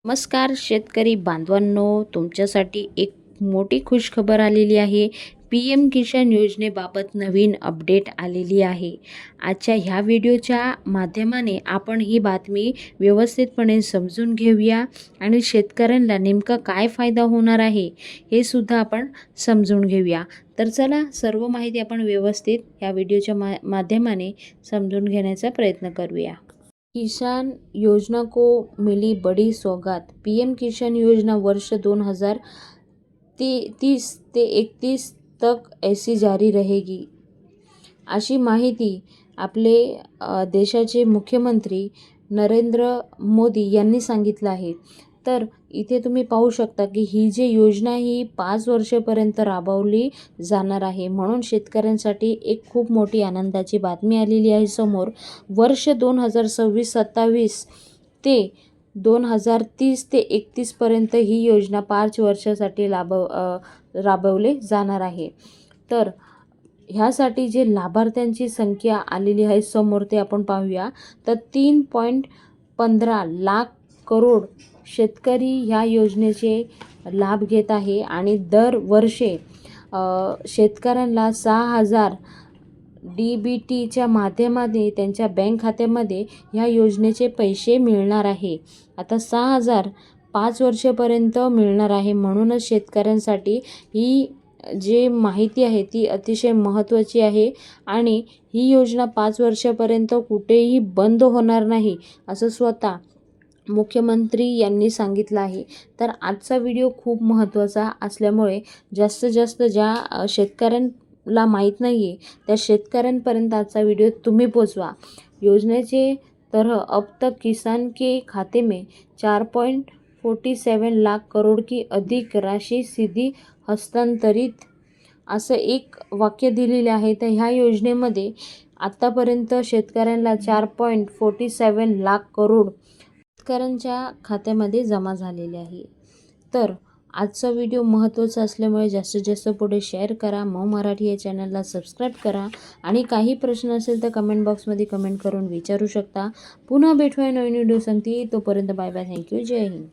नमस्कार शेतकरी बांधवांनो, तुमच्यासाठी एक मोठी खुशखबर आलेली आहे. पी-एम किसान योजनेबाबत नवीन अपडेट आलेली आहे. आजच्या ह्या व्हिडिओच्या माध्यमाने आपण ही बातमी व्यवस्थितपणे समजून घेऊया आणि शेतकऱ्यांना नेमका काय फायदा होणार आहे हे सुद्धा आपण समजून घेऊया. तर चला, सर्व माहिती आपण व्यवस्थित ह्या व्हिडिओच्या माध्यमाने समजून घेण्याचा प्रयत्न करूया. किसान योजना को मिली बड़ी सौगात. पीएम किसान योजना वर्ष 2030 ते 31 तक ऐसी जारी रहेगी, अशी माहिती आपले देशाचे मुख्यमंत्री नरेंद्र मोदी यांनी सांगितलं आहे. तर इथे तुम्ही पाहू शकता की ही जी योजना ही 5 वर्षापर्यंत राबवली जाणार आहे. म्हणून शेतकऱ्यांसाठी एक खूप मोठी आनंदाची बातमी आलेली आहे समोर. वर्ष 2026-27 ते 2030 ते 31 पर्यंत ही योजना 5 वर्षासाठी राबवले जाणार आहे. तर ह्यासाठी जे लाभार्थ्यांची संख्या आलेली आहे समोर ते आपण पाहूया. तर 3.15 लाख करोड शेतकरी ह्या योजनेचे लाभ घेत आहे आणि दरवर्षी शेतकऱ्यांना 6,000 DBTच्या माध्यमाने त्यांच्या बँक खात्यामध्ये ह्या योजनेचे पैसे मिळणार आहे. आता 6,000 5 वर्षापर्यंत मिळणार आहे. म्हणूनच शेतकऱ्यांसाठी ही जी माहिती आहे ती अतिशय महत्त्वाची आहे आणि ही योजना 5 वर्षापर्यंत कुठेही बंद होणार नाही असं स्वतः मुख्यमंत्री यांनी सांगितलं आहे. तर आजचा व्हिडिओ खूप महत्त्वाचा असल्यामुळे जास्तीत जास्त ज्या शेतकऱ्यांना माहीत नाही आहे त्या शेतकऱ्यांपर्यंत आजचा व्हिडिओ तुम्ही पोचवा. योजनेचे तरह अब तक किसान के खाते में 4.47 लाख करोड की अधिक राशि सीधी हस्तांतरित, असं एक वाक्य दिलेले आहे. तर ह्या योजनेमध्ये आत्तापर्यंत शेतकऱ्यांना 4.47 लाख करोड शेतकऱ्यांच्या खात्यामध्ये जमा झालेले आहे. तर आजचा व्हिडिओ महत्त्वाचा असल्यामुळे जास्तीत जास्त पुढे शेअर करा. मराठी या चॅनलला सबस्क्राईब करा आणि काही प्रश्न असेल तर कमेंट बॉक्समध्ये कमेंट करून विचारू शकता. पुन्हा भेटूया नवीन व्हिडिओ सांगते. तोपर्यंत बाय बाय. थँक्यू. जय हिंद.